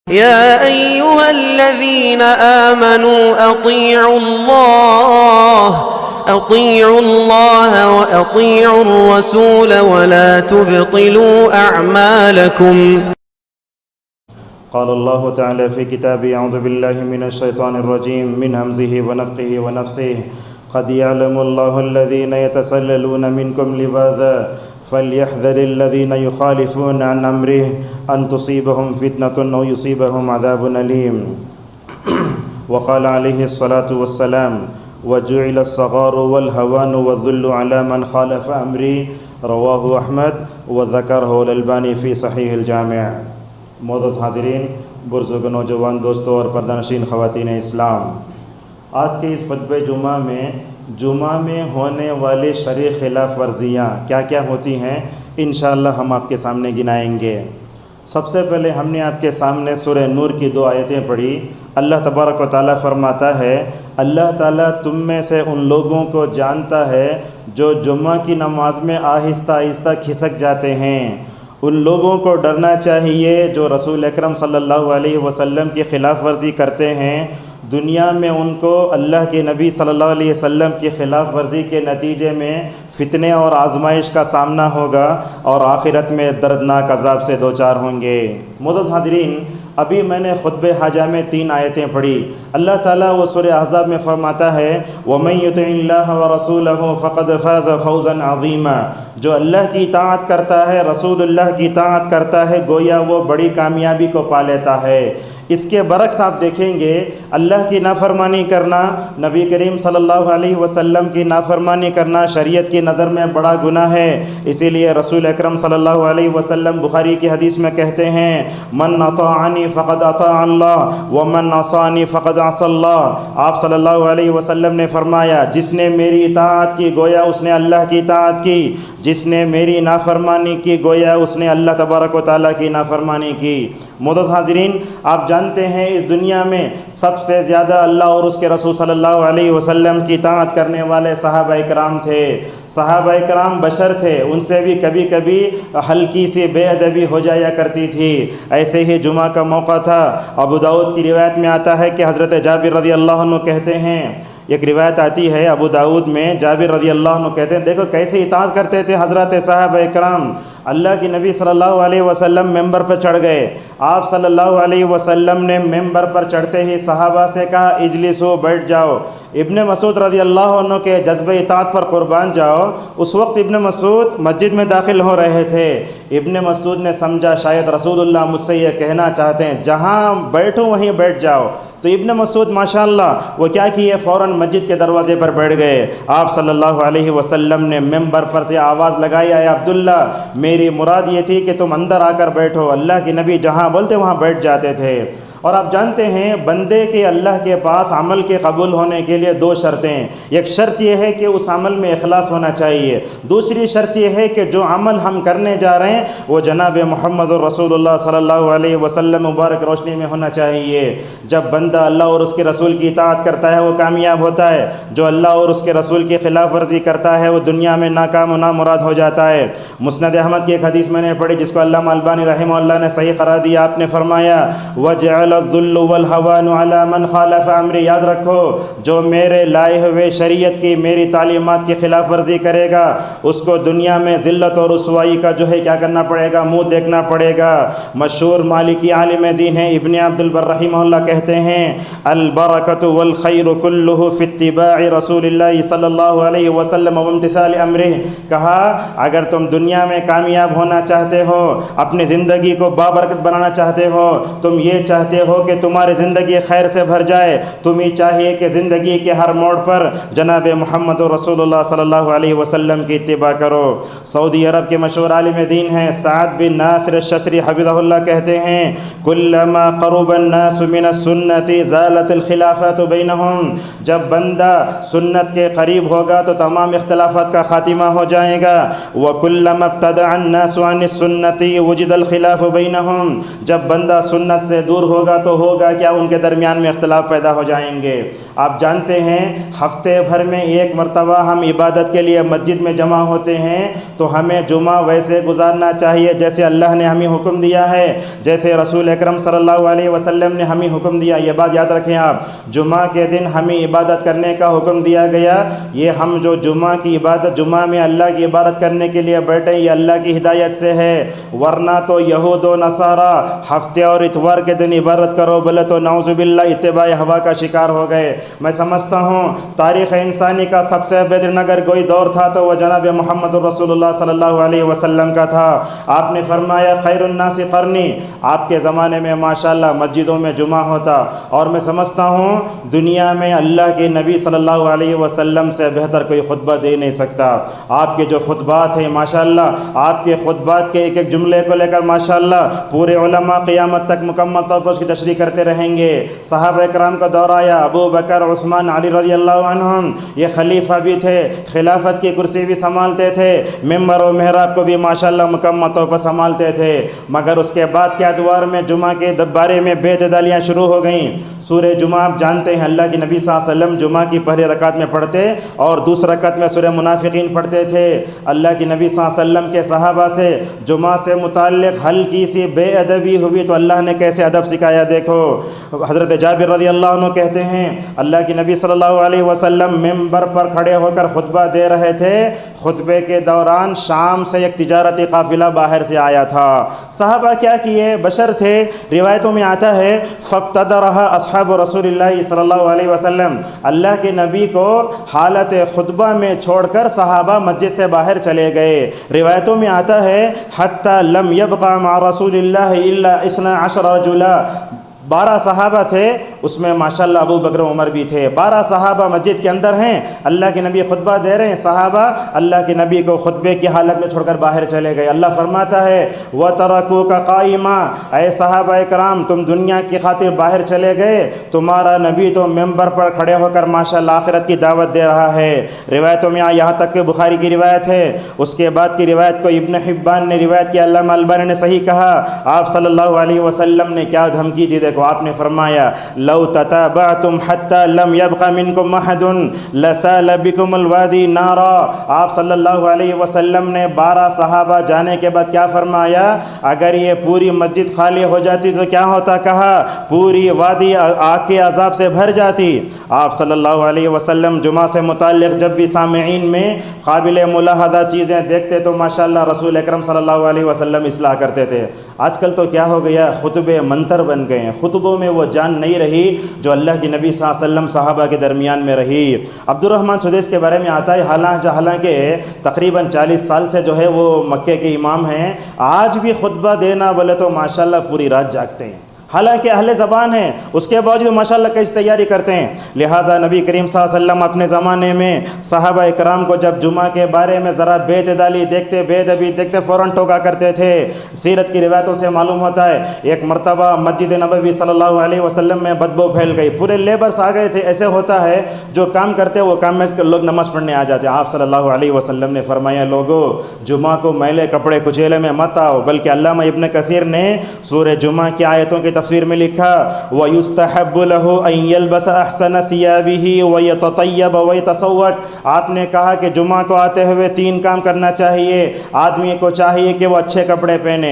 يا أيها الذين آمنوا أطيعوا الله وأطيعوا الرسول ولا تبطلوا أعمالكم. قال الله تعالى في كتابه: أعوذ بالله من الشيطان الرجيم من همزه ونفخه ونفثه. قد يعلم الله الذين يتسللون منكم لواذا فليحذر الذين يخالفون عن أمره أن تصيبهم فتنة أو يصيبهم عذاب أليم. وقال عليه الصلاة والسلام: وجعل الصغار والهوان والذل على من خالف أمري. رواه أحمد وذكره الألباني في صحيح الجامع. معزز حاضرین، بزرگ نوجوان دوستوں اور پردہ نشین خواتین اسلام، آج کے اس خطبہ جمعہ میں ہونے والے شرعی خلاف ورزیاں کیا کیا ہوتی ہیں انشاءاللہ ہم آپ کے سامنے گنائیں گے۔ سب سے پہلے ہم نے آپ کے سامنے سورہ نور کی 2 آیتیں پڑھی۔ اللہ تبارک و تعالیٰ فرماتا ہے، اللہ تعالیٰ تم میں سے ان لوگوں کو جانتا ہے جو جمعہ کی نماز میں آہستہ آہستہ کھسک جاتے ہیں۔ ان لوگوں کو ڈرنا چاہیے جو رسول اکرم صلی اللہ علیہ وسلم کی خلاف ورزی کرتے ہیں۔ دنیا میں ان کو اللہ کے نبی صلی اللہ علیہ وسلم کی خلاف ورزی کے نتیجے میں فتنے اور آزمائش کا سامنا ہوگا اور آخرت میں دردناک عذاب سے دوچار ہوں گے۔ معزز حاضرین، ابھی میں نے خطبہ حاجہ میں 3 آیتیں پڑھی۔ اللہ تعالیٰ وہ سورہ احزاب میں فرماتا ہے: وَمَن يُطِعِ اللَّهَ وَرَسُولَهُ فَقَدْ فَازَ فَوْزًا عَظِيمًا۔ جو اللہ کی اطاعت کرتا ہے، رسول اللہ کی اطاعت کرتا ہے، گویا وہ بڑی کامیابی کو پا لیتا ہے۔ اس کے برعکس آپ دیکھیں گے اللہ کی نافرمانی کرنا، نبی کریم صلی اللہ علیہ وسلم کی نافرمانی کرنا شریعت کی نظر میں بڑا گناہ ہے۔ اسی لیے رسول اکرم صلی اللہ علیہ وسلم بخاری کی حدیث میں کہتے ہیں: من اطاعنی فقد اطاع اللہ ومن عصانی فقد عصى اللہ۔ آپ صلی اللہ علیہ وسلم نے فرمایا، جس نے میری اطاعت کی گویا اس نے اللہ کی اطاعت کی، جس نے میری نافرمانی کی گویا اس نے اللہ تبارک و تعالیٰ کی نافرمانی کی۔ معزز حاضرین، آپ جانتے ہیں اس دنیا میں سب سے زیادہ اللہ اور اس کے رسول صلی اللہ علیہ وسلم کی اطاعت کرنے والے صحابہ کرام تھے۔ صحابہ کرام بشر تھے، ان سے بھی کبھی کبھی ہلکی سی بے ادبی ہو جایا کرتی تھی۔ ایسے ہی جمعہ کا موقع تھا۔ ابو داؤد کی روایت میں آتا ہے کہ حضرت جابر رضی اللہ عنہ کہتے ہیں، ایک روایت آتی ہے ابو داؤد میں، جابر رضی اللہ عنہ کہتے ہیں، دیکھو کیسے اطاعت کرتے تھے حضرت صحابہ کرام۔ اللہ کے نبی صلی اللہ علیہ وسلم ممبر پر چڑھ گئے۔ آپ صلی اللہ علیہ وسلم نے ممبر پر چڑھتے ہی صحابہ سے کہا: اجلسو، بیٹھ جاؤ۔ ابن مسعود رضی اللہ عنہ کے جذبہ اطاعت پر قربان جاؤ۔ اس وقت ابن مسعود مسجد میں داخل ہو رہے تھے۔ ابن مسعود نے سمجھا شاید رسول اللہ مجھ سے یہ کہنا چاہتے ہیں جہاں بیٹھوں وہیں بیٹھ جاؤ۔ تو ابن مسعود ماشاءاللہ وہ کیا کیے، فوراً مسجد کے دروازے پر بیٹھ گئے۔ آپ صلی اللہ علیہ وسلم نے ممبر پر سے آواز لگائی: اے عبداللہ، میری مراد یہ تھی کہ تم اندر آ کر بیٹھو۔ اللہ کے نبی جہاں بولتے وہاں بیٹھ جاتے تھے۔ اور آپ جانتے ہیں بندے کے اللہ کے پاس عمل کے قبول ہونے کے لیے 2 شرطیں۔ ایک شرط یہ ہے کہ اس عمل میں اخلاص ہونا چاہیے، دوسری شرط یہ ہے کہ جو عمل ہم کرنے جا رہے ہیں وہ جناب محمد رسول اللہ صلی اللہ علیہ وسلم مبارک روشنی میں ہونا چاہیے۔ جب بندہ اللہ اور اس کے رسول کی اطاعت کرتا ہے وہ کامیاب ہوتا ہے، جو اللہ اور اس کے رسول کی خلاف ورزی کرتا ہے وہ دنیا میں ناکام و نامراد ہو جاتا ہے۔ مسند احمد کی ایک حدیث میں نے پڑھی جس کو علامہ البانی رحمہ اللہ نے صحیح قرار دیا۔ آپ نے فرمایا: وجعل الذل والهوان على من خالف امری۔ یاد رکھو، جو میرے لائے ہوئے شریعت کی، میری تعلیمات کی خلاف ورزی کرے گا اس کو دنیا میں ذلت اور رسوائی کا جو ہے کیا کرنا پڑے گا، منہ دیکھنا پڑے گا۔ مشہور مالکی عالم دین ہیں ابن عبد البر رحمہ اللہ کہتے ہیں: البرکۃ والخیر کلہ فی اتباع رسول اللہ صلی اللہ علیہ وسلم وامتثال امرہ۔ کہا اگر تم دنیا میں کامیاب ہونا چاہتے ہو، اپنی زندگی کو بابرکت بنانا چاہتے ہو، تم یہ چاہتے ہو کہ تمہاری زندگی خیر سے بھر جائے، تمہیں چاہیے کہ زندگی کے ہر موڑ پر جناب محمد رسول اللہ صلی اللہ علیہ وسلم کی اتباع کرو۔ سعودی عرب کے مشہور عالم دین ہیں سعد بن ناصر الششری حفظہ اللہ کہتے ہیں: کلما قرب الناس من السنت زالت الخلافات بینہم۔ جب بندہ سنت کے قریب ہوگا تو تمام اختلافات کا خاتمہ ہو جائے گا۔ وکلما ابتدع الناس عن السنت وجد الخلاف بینہم۔ جب بندہ سنت سے دور ہوگا ہوگا تو ہوگا کیا، ان کے درمیان میں اختلاف پیدا ہو جائیں گے۔ آپ جانتے ہیں ہفتے بھر میں ایک مرتبہ ہم عبادت کے لیے مسجد میں جمع ہوتے ہیں تو ہمیں جمعہ ویسے گزارنا چاہیے جیسے اللہ نے ہمیں حکم دیا ہے، جیسے رسول اکرم صلی اللہ علیہ وسلم نے ہمیں حکم دیا۔ یہ بات یاد رکھیں آپ، جمعہ کے دن ہمیں عبادت کرنے کا حکم دیا گیا۔ یہ ہم جو جمعہ کی عبادت، جمعہ میں اللہ کی عبادت کرنے کے لیے بیٹھے، یہ اللہ کی ہدایت سے ہے، ورنہ تو یہود و نصارہ ہفتے اور اتوار کے دن عبادت کرو بولے تو نعوذ باللہ اتباع ہوا کا شکار ہو گئے۔ میں سمجھتا ہوں تاریخ انسانی کا سب سے بہترین اگر کوئی دور تھا تو وہ جناب محمد رسول اللہ صلی اللہ علیہ وسلم کا تھا۔ آپ نے فرمایا خیر الناس قرنی، آپ کے زمانے میں ماشاءاللہ مسجدوں میں جمعہ ہوتا، اور میں سمجھتا ہوں دنیا میں اللہ کے نبی صلی اللہ علیہ وسلم سے بہتر کوئی خطبہ دے نہیں سکتا۔ آپ کے جو خطبات ہیں ماشاءاللہ، آپ کے خطبات کے ایک ایک جملے کو لے کر ماشاءاللہ پورے علماء قیامت تک مکمل طور پر اس کی تشریح کرتے رہیں گے۔ صحابہ کرام کا دور آیا، ابو بکر، عثمان، علی رضی اللہ عنہم، یہ خلیفہ بھی تھے، خلافت کی کرسی بھی سنبھالتے تھے، ممبر و محراب کو بھی ماشاءاللہ مکمل طور پر سنبھالتے تھے، مگر اس کے بعد کے ادوار میں جمعہ کے بارے میں بے اعتدالیاں شروع ہو گئیں۔ سورہ جمعہ آپ جانتے ہیں اللہ کے نبی صلی اللہ علیہ وسلم جمعہ کی پہلی رکعت میں پڑھتے اور دوسری رکعت میں سورہ منافقین پڑھتے تھے۔ اللہ کے نبی صلی اللہ علیہ وسلم کے صحابہ سے جمعہ سے متعلق ہلکی سی بے ادبی ہوئی تو اللہ نے کیسے ادب سکھایا دیکھو۔ حضرت جابر رضی اللہ عنہ کہتے ہیں اللہ کے نبی صلی اللہ علیہ وسلم ممبر پر کھڑے ہو کر خطبہ دے رہے تھے، خطبے کے دوران شام سے ایک تجارتی قافلہ باہر سے آیا تھا۔ صحابہ کیا کیے، بشر تھے، روایتوں میں آتا ہے فَاقْتَدَرَهَا اصحاب رسول اللہ صلی اللہ علیہ وسلم، اللہ کے نبی کو حالت خطبہ میں چھوڑ کر صحابہ مسجد سے باہر چلے گئے۔ روایتوں میں آتا ہے حَتَّى لَمْ يَبْقَ مَعَ رَسُولِ اللَّهِ إِلَّا 12 رَجُلًا، 12 صحابہ تھے، اس میں ماشاءاللہ ابو بکر عمر بھی تھے۔ 12 صحابہ مسجد کے اندر ہیں، اللہ کے نبی خطبہ دے رہے ہیں، صحابہ اللہ کے نبی کو خطبے کی حالت میں چھوڑ کر باہر چلے گئے۔ اللہ فرماتا ہے وَتَرَكُوكَ قَائِمًا، اے صحابہ کرام تم دنیا کی خاطر باہر چلے گئے، تمہارا نبی تو ممبر پر کھڑے ہو کر ماشاءاللہ آخرت کی دعوت دے رہا ہے۔ روایتوں میں یہاں تک کہ بخاری کی روایت ہے، اس کے بعد کی روایت کو ابن حبان نے روایت کی، علامہ البانی نے صحیح کہا، آپ صلی اللہ علیہ وسلم نے کیا دھمکی دی دیکھو، آپ نے فرمایا لو تتابعتم حتى لم يبق منكم احد لسال بكم الوادي نارا۔ آپ صلی اللہ علیہ وسلم نے 12 صحابہ جانے کے بعد کیا فرمایا، اگر یہ پوری مسجد خالی ہو جاتی تو کیا ہوتا، کہا پوری وادی آگ کے عذاب سے بھر جاتی۔ آپ صلی اللہ علیہ وسلم جمعہ سے متعلق جب بھی سامعین میں قابل ملاحظہ چیزیں دیکھتے تو ماشاءاللہ رسول اکرم صلی اللہ علیہ وسلم اصلاح کرتے تھے۔ آج کل تو کیا ہو گیا، خطبے منتر بن گئے ہیں، خطبوں میں وہ جان نہیں رہی جو اللہ کے نبی صلی اللہ علیہ وسلم صحابہ کے درمیان میں رہی۔ عبد الرحمن سدیس کے بارے میں آتا ہے حالانکہ تقریباً 40 سال سے جو ہے وہ مکے کے امام ہیں، آج بھی خطبہ دینا بولے تو ماشاءاللہ پوری رات جاگتے ہیں، حالانکہ اہل زبان ہیں، اس کے باوجود ماشاءاللہ کیسی تیاری کرتے ہیں۔ لہٰذا نبی کریم صلی اللہ علیہ وسلم اپنے زمانے میں صحابہ اکرام کو جب جمعہ کے بارے میں ذرا بے اعتدالی دیکھتے، بے ادبی دیکھتے، فوراً ٹوکا کرتے تھے۔ سیرت کی روایتوں سے معلوم ہوتا ہے ایک مرتبہ مسجد نبوی صلی اللہ علیہ وسلم میں بدبو پھیل گئی، پورے لیبرس آ گئے تھے، ایسے ہوتا ہے جو کام کرتے وہ کام میں لوگ نماز پڑھنے آ جاتے۔ آپ صلی اللہ علیہ وسلم نے فرمایا لوگو جمعہ کو میلے کپڑے کچیلے میں مت آؤ، بلکہ علامہ ابن کثیر نے سورہ جمعہ کی آیتوں کی تفسیر میں لکھا وَيُسْتَحَبُّ لَهُ أَن يَلْبَسَ أَحْسَنَ ثِيَابِهِ وَيَتَطَيَّبَ وَيَتَسَوَّقَ۔ آپ نے کہا کہ جمعہ کو آتے ہوئے 3 کام کرنا چاہیے، آدمی کو چاہیے کہ وہ اچھے کپڑے پہنے۔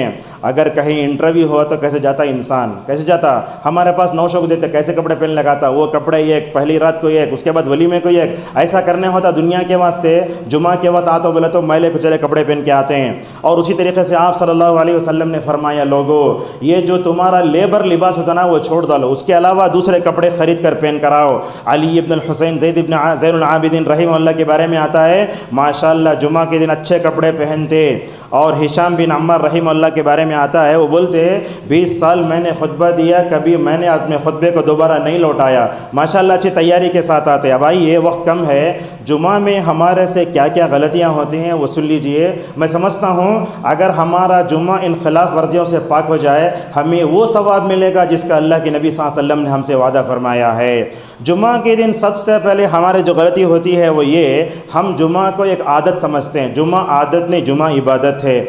اگر کہیں انٹرویو ہوا تو کیسے جاتا انسان، کیسے جاتا، ہمارے پاس 900 کو دیتے کیسے کپڑے پہن لگاتا، وہ کپڑے ایک پہلی رات کو ایک، اس کے بعد ولیمے کو ایک، ایسا کرنے ہوتا دنیا کے واسطے۔ جمعہ کے وقت آتا بولے تو میلے کچلے کپڑے پہن کے آتے ہیں۔ اور اسی طریقے سے آپ صلی اللہ علیہ وسلم نے فرمایا لوگو یہ جو تمہارا لیبر لباس ہوتا نا وہ چھوڑ ڈالو، اس کے علاوہ دوسرے کپڑے خرید کر پہن کر آؤ۔ علی ابن الحسین زید العابدین رحمہ اللہ کے بارے میں آتا ہے ماشاءاللہ جمعہ کے دن اچھے کپڑے پہنتے۔ اور ہشام بن عمار رحمہ اللہ کے بارے میں آتا ہے وہ بولتے 20 سال میں نے خطبہ دیا، کبھی میں نے اپنے خطبے کو دوبارہ نہیں لوٹایا۔ ماشاءاللہ اچھی تیاری کے ساتھ آتے۔ اب آئیے وقت کم ہے، جمعہ میں ہمارے سے کیا کیا غلطیاں ہوتی ہیں وہ سن لیجئے۔ میں سمجھتا ہوں اگر ہمارا جمعہ ان خلاف ورزیوں سے پاک ہو جائے ہمیں وہ ثواب ملے گا جس کا اللہ کے نبی صلی اللہ علیہ وسلم نے ہم سے وعدہ فرمایا ہے۔ جمعہ کے دن سب سے پہلے ہمارے جو غلطی ہوتی ہے وہ یہ، ہم جمعہ کو ایک عادت سمجھتے ہیں۔ جمعہ عادت نہیں، جمعہ عبادت غلط ہے۔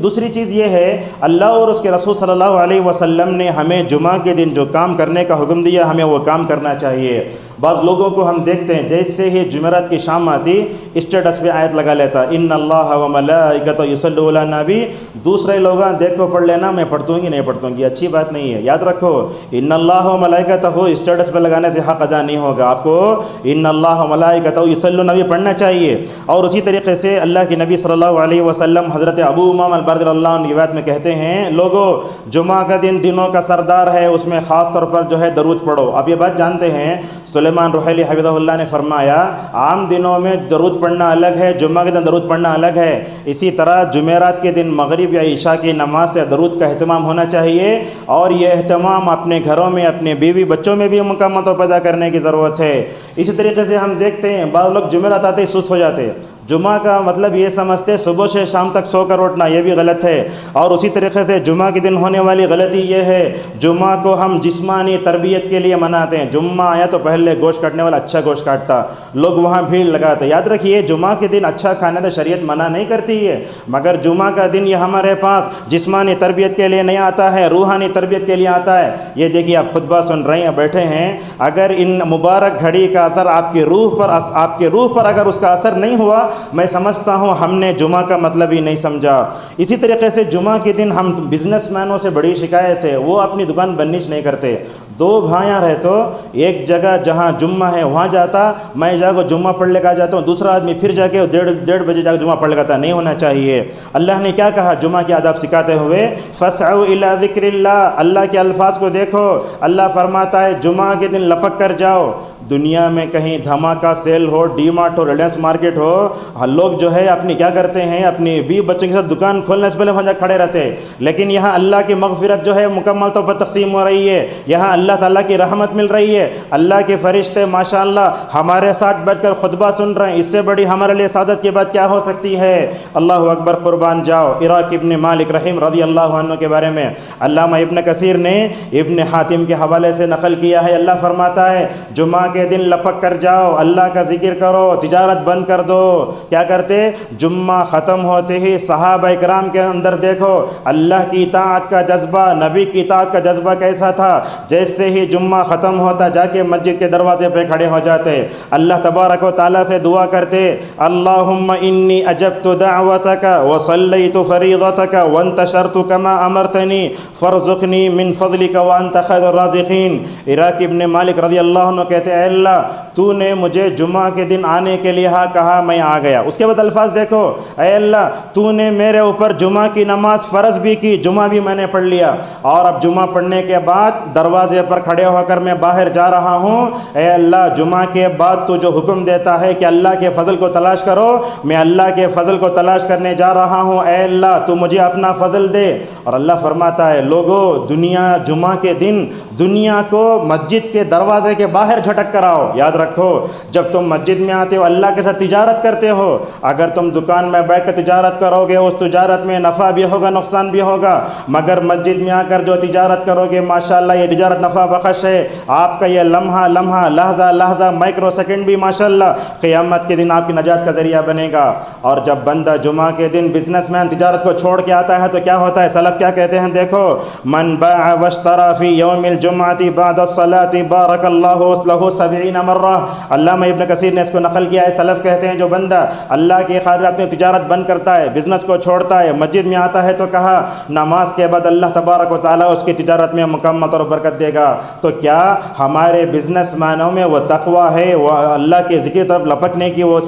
دوسری چیز یہ ہے، اللہ اور اس کے رسول صلی اللہ علیہ وسلم نے ہمیں جمعہ کے دن جو کام کرنے کا حکم دیا ہمیں وہ کام کرنا چاہیے۔ بعض لوگوں کو ہم دیکھتے ہیں جیسے ہی جمعرات کی شام آتی اسٹیٹس پہ آیت لگا لیتا، ان اللہ و ملائکتہ یصلون علی النبی، دوسرے لوگ دیکھو پڑھ لینا، میں پڑھتوں گی نہیں پڑھتوں گی، اچھی بات نہیں ہے۔ یاد رکھو ان اللہ و ملائکتہ اسٹیٹس پہ لگانے سے حق ادا نہیں ہوگا، آپ کو ان اللہ و ملائکتہ یصلون علی النبی پڑھنا چاہیے۔ اور اسی طریقے سے اللہ کے نبی صلی اللہ علیہ وسلم حضرت ابو امامہ الباہلی رضی اللہ عنہ کی روایت میں کہتے ہیں، لوگوں جمعہ کا دن دنوں کا سردار ہے، اس میں خاص طور پر جو ہے درود پڑھو۔ آپ یہ بات جانتے ہیں سلیمان رحیلی حفظہ اللہ نے فرمایا عام دنوں میں درود پڑھنا الگ ہے، جمعہ کے دن درود پڑھنا الگ ہے، اسی طرح جمعرات کے دن مغرب یا عشاء کی نماز سے درود کا اہتمام ہونا چاہیے، اور یہ اہتمام اپنے گھروں میں اپنے بیوی بچوں میں بھی مکمل طور پر پیدا کرنے کی ضرورت ہے۔ اسی طریقے سے ہم دیکھتے ہیں بعض لوگ جمعرات آتے ہی سست ہو جاتے، جمعہ کا مطلب یہ سمجھتے صبح سے شام تک سو کر اٹھنا، یہ بھی غلط ہے۔ اور اسی طریقے سے جمعہ کے دن ہونے والی غلطی یہ ہے، جمعہ کو ہم جسمانی تربیت کے لیے مناتے ہیں، جمعہ آیا تو پہلے گوشت کاٹنے والا اچھا گوشت کاٹتا، لوگ وہاں بھیڑ لگاتے۔ یاد رکھیے جمعہ کے دن اچھا کھانے تو شریعت منع نہیں کرتی ہے، مگر جمعہ کا دن یہ ہمارے پاس جسمانی تربیت کے لیے نہیں آتا ہے، روحانی تربیت کے لیے آتا ہے۔ یہ دیکھیے آپ خطبہ سن رہے ہیں، بیٹھے ہیں، اگر ان مبارک گھڑی کا اثر آپ کے روح پر اگر اس کا اثر نہیں ہوا، میں سمجھتا ہوں ہم نے جمعہ کا مطلب ہی نہیں سمجھا۔ اسی طریقے سے جمعہ کے دن ہم بزنس مینوں سے بڑی شکایت ہے، وہ اپنی دکان بند نہیں کرتے۔ دو بھائیاں رہے تو ایک جگہ جہاں جمعہ ہے وہاں جاتا، میں جا کے جمعہ پڑھ لے کے آ جاتا ہوں، دوسرا آدمی پھر جا کے 1:30 بجے جا کے جمعہ پڑھ لے کے آتا، نہیں ہونا چاہیے۔ اللہ نے کیا کہا جمعہ کی آداب سکھاتے ہوئے، فَاسْعَوْا إِلَىٰ ذِكْرِ اللَّهِ، اللہ کے الفاظ کو دیکھو، اللہ فرماتا ہے جمعہ کے دن لپک کر جاؤ۔ دنیا میں کہیں دھماکہ سیل ہو، ڈی مارٹ ہو، ریلائنس مارکیٹ ہو، لوگ جو ہے اپنی کیا کرتے ہیں، اپنی بیوی بچوں کے ساتھ دکان کھولنے سے پہلے وہاں جا کھڑے رہتے ہیں، لیکن یہاں اللہ کی مغفرت جو ہے مکمل طور پر تقسیم ہو رہی ہے، یہاں اللہ تعالیٰ کی رحمت مل رہی ہے، اللہ کے فرشتے ماشاءاللہ ہمارے ساتھ بیٹھ کر خطبہ سن رہے ہیں، اس سے بڑی ہمارے لیے سعادت کی بات کیا ہو سکتی ہے؟ اللہ اکبر، قربان جاؤ۔ عراق ابن مالک رحیم رضی اللہ عنہ کے بارے میں علامہ ابن کثیر نے ابن حاتم کے حوالے سے نقل کیا ہے، اللہ فرماتا ہے جمعہ کے دن لپک کر جاؤ، اللہ کا ذکر کرو، تجارت بند کر دو۔ کیا کرتے؟ جمعہ ختم ہوتے ہی صحابہ اکرام کے اندر دیکھو اللہ کی اطاعت کا جذبہ، نبی کی اطاعت کا جذبہ کیسا تھا، جیسے ہی جمعہ ختم ہوتا جا کے مسجد کے دروازے پہ کھڑے ہو جاتے، اللہ تبارک و تعالیٰ سے دعا کرتے، اللہم انی اجبت دعوتک وصلیت فریضتک وانتشرت کما امرتنی فارزقنی من فضلک وانت خیر الرازقین۔ عراق ابن مالک رضی اللہ عنہ کہتے ہیں اے اللہ تو نے مجھے جمعہ کے دن آنے کے لیے کہا، میں آ گیا۔ اس کے بعد الفاظ دیکھو، اے اللہ تو نے میرے اوپر جمعہ کی نماز فرض بھی کی، جمعہ بھی میں نے پڑھ لیا، اور اب جمعہ پڑھنے کے بعد دروازے پر کھڑے ہو کر میں باہر جا رہا ہوں، اے اللہ جمعہ کے بعد تو جو حکم دیتا ہے کہ اللہ کے فضل کو تلاش کرو، میں اللہ کے فضل کو تلاش کرنے جا رہا ہوں، اے اللہ تو مجھے اپنا فضل دے۔ اور اللہ فرماتا ہے لوگو دنیا جمعہ کے دن دنیا کو مسجد کے دروازے کے باہر جھٹک کر آؤ۔ یاد رکھو جب تم مسجد میں آتے ہو اللہ کے ساتھ تجارت کرتے ہو، اگر تم دکان میں بیٹھ کر تجارت کرو گے اس تجارت میں نفع بھی ہوگا نقصان بھی ہوگا، مگر مسجد میں آ کر جو تجارت کرو گے ماشاءاللہ یہ تجارت نفع بخش ہے، آپ کا یہ لمحہ لحظہ مائکرو سیکنڈ بھی ماشاءاللہ قیامت کے دن آپ کی نجات کا ذریعہ بنے گا۔ اور جب بندہ جمعہ کے دن بزنس مین تجارت کو چھوڑ کے آتا ہے تو کیا ہوتا ہے؟ سلف کیا کہتے ہیں دیکھو، من باع واشترى فی یوم الجمعہ بعد الصلاة بارک اللہ له 70 مرہ۔ علامہ ابن کثیر نے اس کو نقل کیا ہے، سلف کہتے ہیں جو بندہ اللہ کی خاطر اپنی تجارت بند کرتا ہے، بزنس کو چھوڑتا ہے، مسجد میں آتا ہے تو کہا نماز کے بعد اللہ تبارک و تعالیٰ اس کی تجارت میں مکمل طور پر برکت دے گا۔ تو کیا ہمارے بزنس مینوں میں وہ تقوی ہے، وہ اللہ کے ذکر طرف لپکنے کی وہ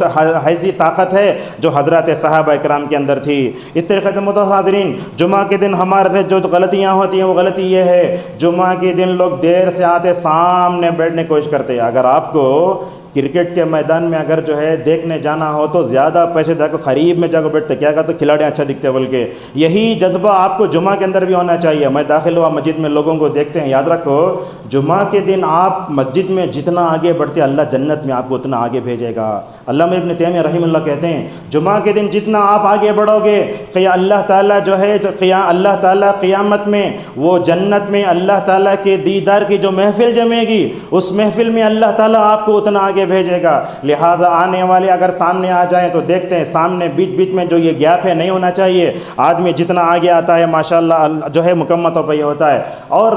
ایسی طاقت ہے جو حضرات صحابہ اکرام کے اندر تھی؟ اس طریقے سے محترم حاضرین جمعہ کے دن ہمارے جو غلطیاں ہوتی ہیں وہ غلطی یہ ہے جمعہ کے دن لوگ دیر سے آتے سامنے بیٹھنے کی کوشش کرتے ہیں۔ اگر آپ کو کرکٹ کے میدان میں اگر جو ہے دیکھنے جانا ہو تو زیادہ پیسے دے کر قریب میں جا کر بیٹھتے، کیا کہا تو کھلاڑی اچھا دکھتے، بلکہ یہی جذبہ آپ کو جمعہ کے اندر بھی ہونا چاہیے۔ میں داخل ہوا مسجد میں لوگوں کو دیکھتے ہیں، یاد رکھو جمعہ کے دن آپ مسجد میں جتنا آگے بڑھتے اللہ جنت میں آپ کو اتنا آگے بھیجے گا۔ علامہ ابن تیمیہ رحمہ اللہ کہتے ہیں جمعہ کے دن جتنا آپ آگے بڑھو گے اللہ تعالیٰ جو ہے اللہ تعالیٰ قیامت میں وہ جنت میں اللہ تعالیٰ کے دیدار کی جو محفل جمے گی اس محفل میں اللہ تعالیٰ آپ کو اتنا آگے آگے بھیجے گا، لہٰذا آنے والے اگر سامنے آ جائیں تو دیکھتے ہیں سامنے بیچ بیچ میں جو یہ گیپ ہے نہیں ہونا چاہیے، آدمی جتنا آگے آتا ہے ماشاءاللہ جو ہے مکمل طور پر یہ ہوتا ہے۔ اور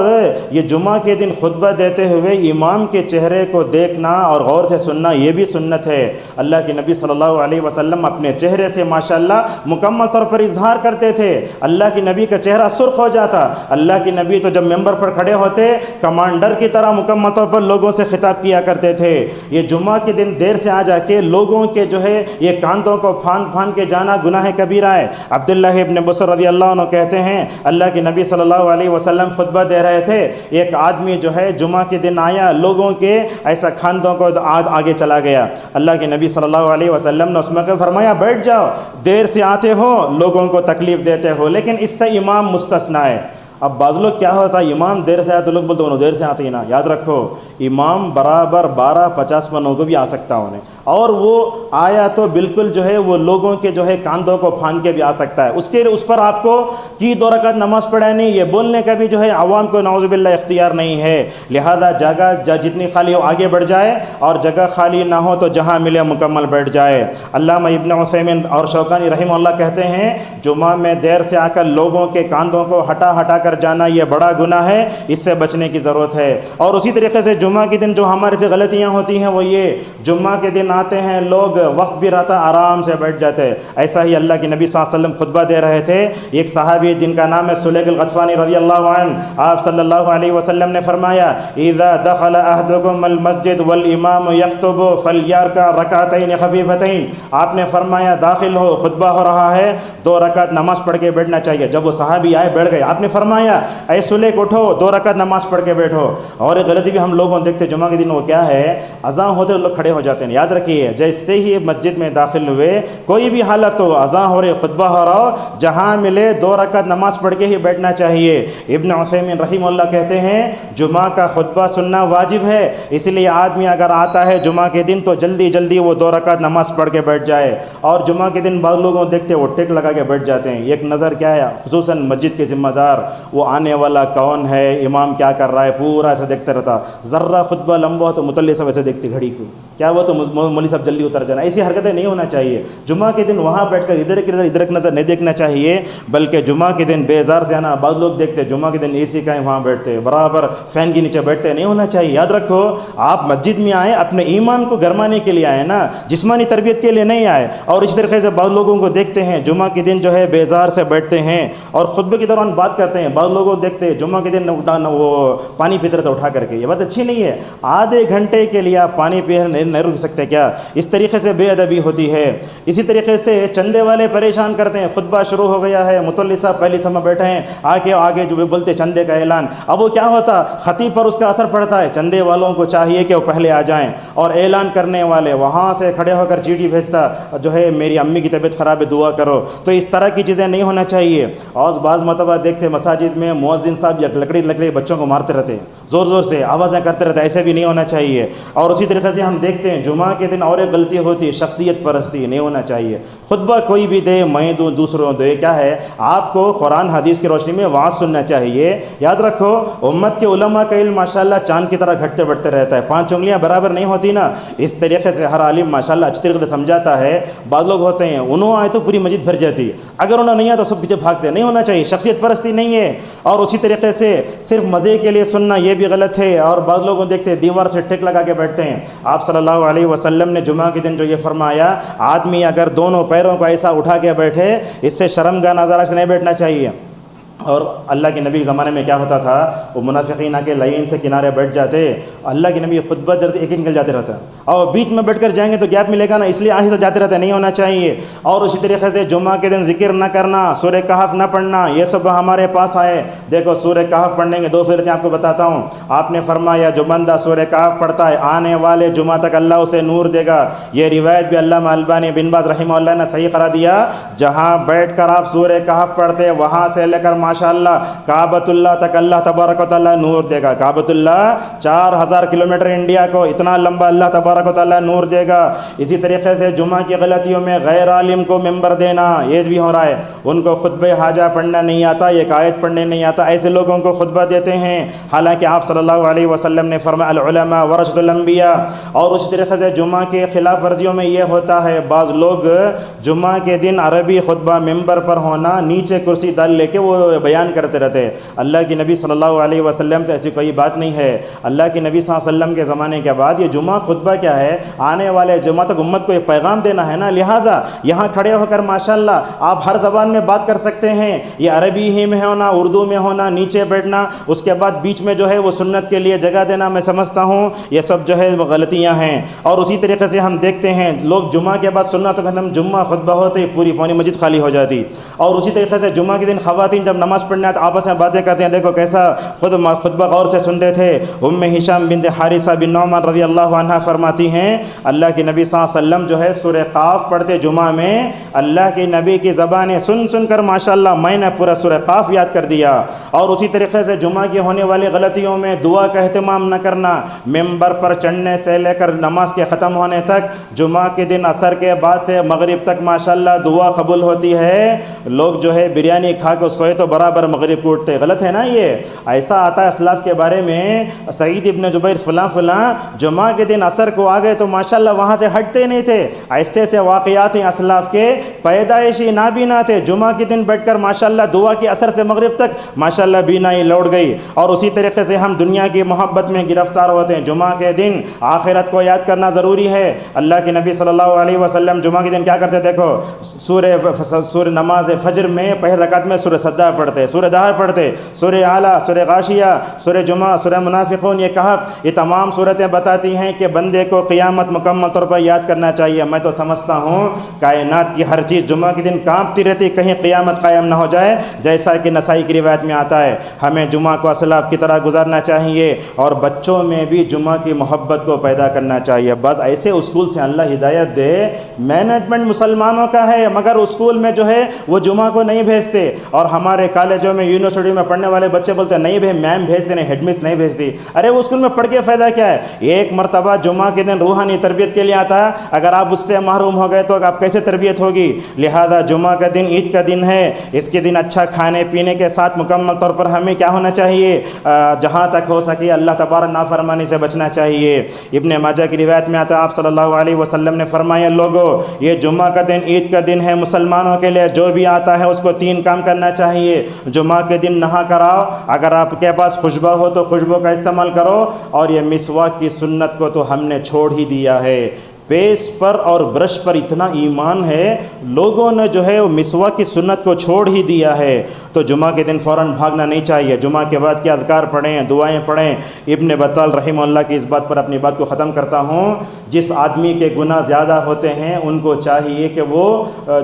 یہ جمعہ کے دن خطبہ دیتے ہوئے امام کے چہرے کو دیکھنا اور غور سے سننا یہ بھی سنت ہے۔ اللہ کے نبی صلی اللہ علیہ وسلم اپنے چہرے سے ماشاءاللہ مکمل طور پر اظہار کرتے تھے، اللہ کے نبی کا چہرہ سرخ ہو جاتا۔ اللہ کے نبی تو جب ممبر پر کھڑے ہوتے کمانڈر کی طرح مکمل طور پر لوگوں سے خطاب کیا کرتے تھے۔ یہ جمعہ کے دن دیر سے آ جا کے لوگوں کے جو ہے یہ کاندھوں کو پھاند کے جانا گناہ کبیرہ ہے۔ عبداللہ ابن بصر رضی اللہ عنہ کہتے ہیں اللہ کے نبی صلی اللہ علیہ وسلم خطبہ دے رہے تھے، ایک آدمی جو ہے جمعہ کے دن آیا، لوگوں کے ایسا کاندھوں کو آگے چلا گیا۔ اللہ کے نبی صلی اللہ علیہ وسلم نے اس میں فرمایا بیٹھ جاؤ، دیر سے آتے ہو، لوگوں کو تکلیف دیتے ہو، لیکن اس سے امام مستثنیٰ ہے۔ اب بعض لوگ کیا ہوتا ہے امام دیر سے آئے تو لوگ بولتے انہوں دیر سے آتے ہی نا، یاد رکھو امام برابر 12-50 منوں کو بھی آ سکتا انہیں، اور وہ آیا تو بالکل جو ہے وہ لوگوں کے جو ہے کاندھوں کو پھاند کے بھی آ سکتا ہے، اس پر آپ کو کی 2 رکعت نماز پڑھانی، یہ بولنے کا بھی جو ہے عوام کو نعوذ باللہ اختیار نہیں ہے۔ لہذا جگہ جتنی خالی ہو آگے بڑھ جائے، اور جگہ خالی نہ ہو تو جہاں ملے مکمل بیٹھ جائے۔ علامہ ابن عثیمین اور شوکانی رحمہ اللہ کہتے ہیں جمعہ میں دیر سے آ کر لوگوں کے کاندھوں کو ہٹا کر جانا یہ بڑا گناہ ہے، اس سے بچنے کی ضرورت ہے۔ اور اسی طریقے سے جمعہ کے دن جو ہمارے سے غلطیاں ہوتی ہیں وہ یہ، جمعہ کے دن آتے ہیں لوگ وقت بھی رہتا آرام سے بیٹھ جاتے۔ ایسا ہی اللہ کے نبی صلی اللہ علیہ وسلم خطبہ دے رہے تھے، ایک صحابی جن کا نام ہے سلیق الغطفانی رضی اللہ عنہ، آپ صلی اللہ علیہ وسلم نے فرمایا اذا دخل احدکم المسجد والامام یخطب فلیرکع رکعتین خفیفتین، آپ نے فرمایا داخل ہو خطبہ ہو رہا ہے 2 رکعت نماز پڑھ کے بیٹھنا چاہیے۔ جب وہ صحابی آئے بیٹھ گئے، آپ نے فرمایا اے سلیق اٹھو 2 رکعت نماز پڑھ کے بیٹھو۔ اور ایک غلطی بھی ہم لوگوں دیکھتے جمعہ کے دن وہ کیا ہے، اذان ہوتے لوگ کھڑے ہو جاتے ہیں۔ یاد رکھیے جیسے ہی مسجد میں داخل ہوئے کوئی بھی حالت ہو، اذان ہو رہی خطبہ ہو رہا ہو، جہاں ملے 2 رکعت نماز پڑھ کے ہی بیٹھنا چاہیے۔ ابن عثیمین رحمہ اللہ کہتے ہیں جمعہ کا خطبہ سننا واجب ہے، اس لیے آدمی اگر آتا ہے جمعہ کے دن تو جلدی وہ 2 رکعت نماز پڑھ کے بیٹھ جائے۔ اور جمعہ کے دن بعض لوگوں دیکھتے وہ ٹیک لگا کے بیٹھ جاتے ہیں۔ ایک نظر کیا ہے، خصوصاً مسجد کے ذمہ دار، وہ آنے والا کون ہے، امام کیا کر رہا ہے، پورا ایسا دیکھتے رہتا۔ ذرا خطبہ لمبا ہو تو متلی صاحب ایسے دیکھتے گھڑی کو، کیا وہ تو مولوی صاحب جلدی اتر جانا۔ ایسی حرکتیں نہیں ہونا چاہیے۔ جمعہ کے دن وہاں بیٹھ کر ادھر ایک نظر نہیں دیکھنا چاہیے، بلکہ جمعہ کے دن بیزار سے آنا۔ بعض لوگ دیکھتے جمعہ کے دن اے سی کا ہے وہاں بیٹھتے، برابر فین کے نیچے بیٹھتے، نہیں ہونا چاہیے۔ یاد رکھو آپ مسجد میں آئے اپنے ایمان کو گرمانے کے لیے آئے نا، جسمانی تربیت کے لیے نہیں آئے۔ اور اس طریقے سے بعض لوگوں کو دیکھتے ہیں جمعہ کے دن جو ہے بیزار سے بیٹھتے ہیں اور خطبے کے دوران بات کرتے ہیں۔ بعض لوگوں دیکھتے جمعہ کے دن وہ پانی پیتے رہتے اٹھا کر کے، یہ بات اچھی نہیں ہے۔ آدھے گھنٹے کے لیے آپ پانی پی نہیں رک سکتے کیا؟ اس طریقے سے بے ادبی ہوتی ہے۔ اسی طریقے سے چندے والے پریشان کرتے ہیں، خطبہ شروع ہو گیا ہے، متولی صاحب پہلی سمے بیٹھے ہیں، آگے جو بولتے چندے کا اعلان، اب وہ کیا ہوتا خطیب پر اس کا اثر پڑتا ہے۔ چندے والوں کو چاہیے کہ وہ پہلے آ جائیں، اور اعلان کرنے والے وہاں سے کھڑے ہو کر چیٹھی بھیجتا جو ہے میری امی کی طبیعت خراب ہے دعا کرو۔ تو اس طرح کی چیزیں نہیں ہونا چاہیے۔ اور بعض مرتبہ دیکھتے مساجد میں مؤذن صاحب یا لکڑی بچوں کو مارتے رہتے، زور سے آوازیں کرتے رہتے، ایسے بھی نہیں ہونا چاہیے۔ اور اسی طریقے سے ہم دیکھتے ہیں جمعہ کے دن اور ایک غلطی ہوتی ہے، شخصیت پرستی نہیں ہونا چاہیے۔ خطبہ کوئی بھی دے، میں دوں دوسروں دے، کیا ہے آپ کو قرآن حدیث کی روشنی میں وعظ سننا چاہیے۔ یاد رکھو امت کے علماء کا علم ماشاءاللہ چاند کی طرح گھٹتے بڑھتے رہتا ہے، 5 انگلیاں برابر نہیں ہوتی نا، اس طریقے سے ہر عالم ماشاءاللہ اچھی طریقے سے سمجھاتا ہے۔ بعض لوگ ہوتے ہیں انہوں آئے تو پوری مسجد بھر جاتی، اگر انہوں نہیں آیا تو سب پیچھے بھاگتے، نہیں ہونا چاہیے، شخصیت پرستی نہیں ہے۔ اور اسی طریقے سے صرف مزے کے لیے سننا یہ بھی غلط ہے۔ اور بعض لوگوں دیکھتے دیوار سے ٹک لگا کے بیٹھتے ہیں۔ آپ صلی اللہ علیہ وسلم نے جمعہ کے دن جو یہ فرمایا، آدمی اگر دونوں پیروں کو ایسا اٹھا کے بیٹھے، اس سے شرمگاہ نظارہ سے نہیں بیٹھنا چاہیے۔ اور اللہ کے نبی کے زمانے میں کیا ہوتا تھا، وہ منافقین آ کے لائن سے کنارے بیٹھ جاتے، اللہ کے نبی خطبہ درتے ایک نکل جاتے رہتا، اور بیچ میں بیٹھ کر جائیں گے تو گیپ ملے گا نا، اس لیے آہستہ جاتے رہتے، نہیں ہونا چاہیے۔ اور اسی طریقے سے جمعہ کے دن ذکر نہ کرنا، سورہ کہف نہ پڑھنا، یہ سب ہمارے پاس آئے۔ دیکھو سورہ کہف پڑھنے کے 2 فضیلتیں آپ کو بتاتا ہوں۔ آپ نے فرمایا جو بندہ سورہ کہف پڑھتا ہے آنے والے جمعہ تک اللہ اسے نور دے گا۔ یہ روایت بھی علامہ البانی بن باز رحمہ اللہ نے صحیح قرار دیا۔ جہاں بیٹھ کر آپ سورہ کہف پڑھتے وہاں سے لے کر ماشاءاللہ کعبۃ اللہ تک اللہ تبارک و تعالیٰ نور دے گا. کعبۃ اللہ 4000 کلومیٹر انڈیا کو اتنا لمبا اللہ تبارک و تعالیٰ نور دے گا. اسی طریقے سے جمعہ کی غلطیوں میں غیر عالم کو ممبر دینا یہ بھی ہو رہا ہے. ان کو خطبہ حاجہ پڑھنا نہیں آتا, ایک آیت پڑھنے نہیں آتا, ایسے لوگوں کو خطبہ دیتے ہیں, حالانکہ آپ صلی اللہ علیہ وسلم نے فرمایا العلماء ورثۃ الانبیاء. اور اسی طریقے سے جمعہ کے خلاف ورزیوں میں یہ ہوتا ہے, بعض لوگ جمعہ کے دن عربی خطبہ ممبر پر ہونا, نیچے کرسی ڈال لے کے وہ بیان کرتے رہتے. اللہ کے نبی صلی اللہ علیہ وسلم سے ایسی کوئی بات نہیں ہے. اللہ کے نبی صلی اللہ علیہ وسلم کے زمانے کے بعد یہ جمعہ خطبہ کیا ہے, آنے والے جمعہ تک امت کو ایک پیغام دینا ہے نا. لہٰذا یہاں کھڑے ہو کر ماشاءاللہ آپ ہر زبان میں بات کر سکتے ہیں, یہ عربی ہی میں ہونا, اردو میں ہونا, نیچے بیٹھنا, اس کے بعد بیچ میں جو ہے وہ سنت کے لیے جگہ دینا, میں سمجھتا ہوں یہ سب جو ہے وہ غلطیاں ہیں. اور اسی طریقے سے ہم دیکھتے ہیں لوگ جمعہ کے بعد سنت ختم, جمعہ خطبہ ہوتے ہی پوری پونی مسجد خالی ہو جاتی. اور اسی طریقے سے جمعہ کے دن خواتین جب نماز پڑھنے آتے آپس میں باتیں کرتے ہیں, دیکھو کیسا خطبہ غور سے سنتے تھے. ام ہشام بنت حارثہ بن نعمان رضی اللہ عنہ فرماتی ہیں اللہ کے نبی صلی اللہ علیہ وسلم جو ہے سورہ قاف پڑھتے جمعہ میں, اللہ کے نبی کی زبانیں سن کر ماشاءاللہ میں نے پورا سورہ قاف یاد کر دیا. اور اسی طریقے سے جمعہ کی ہونے والی غلطیوں میں دعا کا اہتمام نہ کرنا, ممبر پر چڑھنے سے لے کر نماز کے ختم ہونے تک, جمعہ کے دن عصر کے بعد سے مغرب تک ماشاءاللہ دعا قبول ہوتی ہے. لوگ جو ہے بریانی کھا کے سوئے تو برابر مغرب کو اٹھتے, غلط ہے نا. یہ ایسا آتا ہے اسلاف کے بارے میں, سعید ابن جبیر فلاں جمعہ کے دن عصر کو آ گئے تو ماشاءاللہ وہاں سے ہٹتے نہیں تھے. ایسے واقعات ہیں اسلاف کے, پیدائشی نابینا تھے, جمعہ کے دن بیٹھ کر ماشاءاللہ دعا کی عصر سے مغرب تک ماشاءاللہ بینائی لوٹ گئی. اور اسی طریقے سے ہم دنیا کی محبت میں گرفتار ہوتے ہیں. جمعہ کے دن آخرت کو یاد کرنا ضروری ہے. اللہ کے نبی صلی اللہ علیہ وسلم جمعہ کے دن کیا کرتے, دیکھو سورہ نماز فجر میں پہلی رکعت میں سورہ سجدہ پڑھتے, سورہ دہر پڑھتے, سورہ اعلیٰ, سورہ غاشیہ, سورہ جمعہ, سورہ منافقون, یہ کہف, یہ تمام صورتیں بتاتی ہیں کہ بندے کو قیامت مکمل طور پر یاد کرنا چاہیے. میں تو سمجھتا ہوں کائنات کی ہر چیز جمعہ کے دن کانپتی رہتی کہیں قیامت قائم نہ ہو جائے, جیسا کہ نسائی کی روایت میں آتا ہے. ہمیں جمعہ کو اسلاف کی طرح گزارنا چاہیے اور بچوں میں بھی جمعہ کی محبت کو پیدا کرنا چاہیے. بس ایسے اسکول سے اللہ ہدایت دے, مینجمنٹ مسلمانوں کا ہے مگر اسکول میں جو ہے وہ جمعہ کو نہیں بھیجتے. اور ہمارے کالجوں میں یونیورسٹی میں پڑھنے والے بچے بولتے ہیں نہیں بھائی میم بھیجتے نہیں, ہیڈ مس نہیں بھیجتی. ارے وہ اسکول میں پڑھ کے فائدہ کیا ہے؟ ایک مرتبہ جمعہ کے دن روحانی تربیت کے لیے آتا ہے, اگر آپ اس سے محروم ہو گئے تو آپ کیسے تربیت ہوگی؟ لہذا جمعہ کا دن عید کا دن ہے, اس کے دن اچھا کھانے پینے کے ساتھ مکمل طور پر ہمیں کیا ہونا چاہیے, جہاں تک ہو سکے اللہ تبارک نافرمانی سے بچنا چاہیے. ابن ماجہ کی روایت میں آتا ہے آپ صلی اللہ علیہ وسلم نے فرمایا لوگوں یہ جمعہ کا دن عید کا دن ہے مسلمانوں کے لیے, جو بھی آتا ہے اس کو 3 کام کرنا چاہیے. جمعہ کے دن نہا کر آؤ, اگر آپ کے پاس خوشبو ہو تو خوشبو کا استعمال کرو, اور یہ مسواک کی سنت کو تو ہم نے چھوڑ ہی دیا ہے. پیسٹ پر اور برش پر اتنا ایمان ہے, لوگوں نے جو ہے وہ مسواک کی سنت کو چھوڑ ہی دیا ہے. تو جمعہ کے دن فوراً بھاگنا نہیں چاہیے. جمعہ کے بعد کیا اذکار پڑھیں, دعائیں پڑھیں. ابن بطال رحمہ اللہ کی اس بات پر اپنی بات کو ختم کرتا ہوں, جس آدمی کے گناہ زیادہ ہوتے ہیں ان کو چاہیے کہ وہ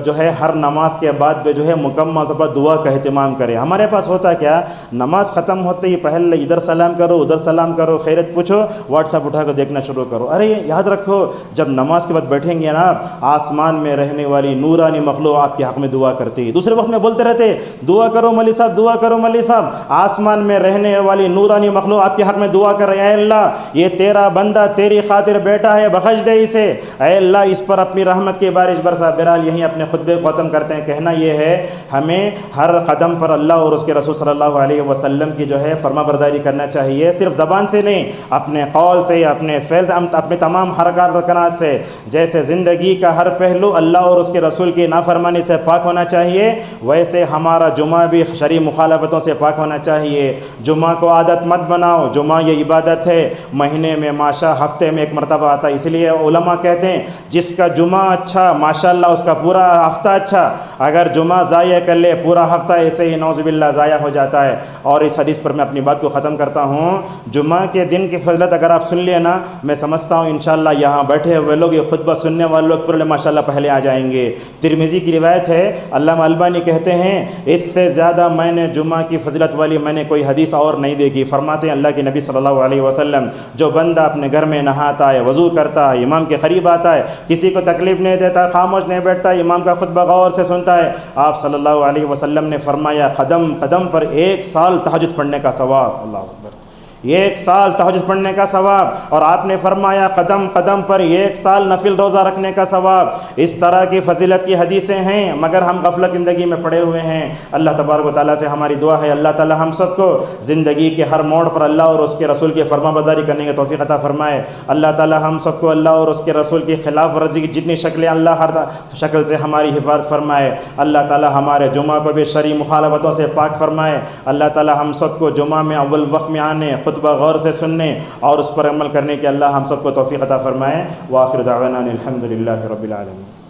جو ہے ہر نماز کے بعد جو ہے مکمل طور پر دعا کا اہتمام کرے. ہمارے پاس ہوتا کیا, نماز ختم ہوتے ہی پہلے ادھر سلام کرو ادھر سلام کرو, خیرت پوچھو, واٹس ایپ اٹھا کر دیکھنا شروع کرو. ارے یاد رکھو جب نماز کے بعد بیٹھیں گے نا, آسمان میں رہنے والی نورانی مخلوق آپ کے حق میں دعا کرتی ہے. دوسرے وقت میں بولتے رہتے دعا کرو ملی صاحب, دعا کرو ملی صاحب. آسمان میں رہنے والی نورانی مخلوق آپ کے حق میں دعا کر رہے ہیں, اے اللہ یہ تیرا بندہ تیری خاطر بیٹا ہے, بخش دے اسے, اے اللہ اس پر اپنی رحمت کی بارش برسا. بہرحال یہیں اپنے خطبے کو ختم کرتے ہیں. کہنا یہ ہے ہمیں ہر قدم پر اللہ اور اس کے رسول صلی اللہ علیہ وسلم کی جو ہے فرما برداری کرنا چاہیے, صرف زبان سے نہیں, اپنے قول سے, اپنے فعل, اپنے تمام حرکات سے. جیسے زندگی کا ہر پہلو اللہ اور اس کے رسول کی نافرمانی سے پاک ہونا چاہیے, ویسے ہمارا جمعہ بھی شرعی مخالفتوں سے پاک ہونا چاہیے. جمعہ کو عادت مت بناؤ, جمعہ یہ عبادت ہے, مہینے میں ہفتے میں 1 مرتبہ آتا ہے. اس لیے علماء کہتے ہیں جس کا جمعہ اچھا ماشاءاللہ اس کا پورا ہفتہ اچھا, اگر جمعہ ضائع کر لے پورا ہفتہ ایسے ہی نعوذ باللہ ضائع ہو جاتا ہے. اور اس حدیث پر میں اپنی بات کو ختم کرتا ہوں. جمعہ کے دن کی فضیلت اگر آپ سن لیے نا, میں سمجھتا ہوں انشاءاللہ یہاں بیٹھے ہوئے پورے لوگ، یہ خطبہ سننے والے لوگ پورے ماشاءاللہ پہلے آ جائیں گے۔ ترمذی کی روایت ہے، علامہ البانی کہتے ہیں اس سے زیادہ میں نے جمعہ کی فضیلت والی میں نے کوئی حدیث اور نہیں دیکھی۔ فرماتے ہیں اللہ کے نبی صلی اللہ علیہ وسلم، جو بندہ اپنے گھر میں نہاتا ہے، وضو کرتا ہے، امام کے قریب آتا ہے، کسی کو تکلیف نہیں دیتا، خاموش نہیں بیٹھتا، امام کا خطبہ غور سے سنتا ہے، آپ صلی اللہ علیہ وسلم نے فرمایا قدم قدم پر 1 سال تہجد پڑھنے کا ثواب۔ اللہ اکبر، 1 سال تہجد پڑھنے کا ثواب، اور آپ نے فرمایا قدم قدم پر 1 سال نفل روزہ رکھنے کا ثواب۔ اس طرح کی فضیلت کی حدیثیں ہیں، مگر ہم غفلت زندگی میں پڑے ہوئے ہیں۔ اللہ تبارک و تعالیٰ سے ہماری دعا ہے اللہ تعالیٰ ہم سب کو زندگی کے ہر موڑ پر اللہ اور اس کے رسول کی فرما برداری کرنے کی توفیق عطا فرمائے۔ اللہ تعالیٰ ہم سب کو اللہ اور اس کے رسول کی خلاف ورزی کی جتنی شکلیں اللہ ہر شکل سے ہماری حفاظت فرمائے۔ اللہ تعالیٰ ہمارے جمعہ کو بھی شرعی مخالفتوں سے پاک فرمائے۔ اللہ تعالیٰ ہم سب کو جمعہ میں اول وقت میں آنے، خطبہ غور سے سننے اور اس پر عمل کرنے کے اللہ ہم سب کو توفیق عطا فرمائے۔ وآخر دعوانا الحمد للہ رب العالمین۔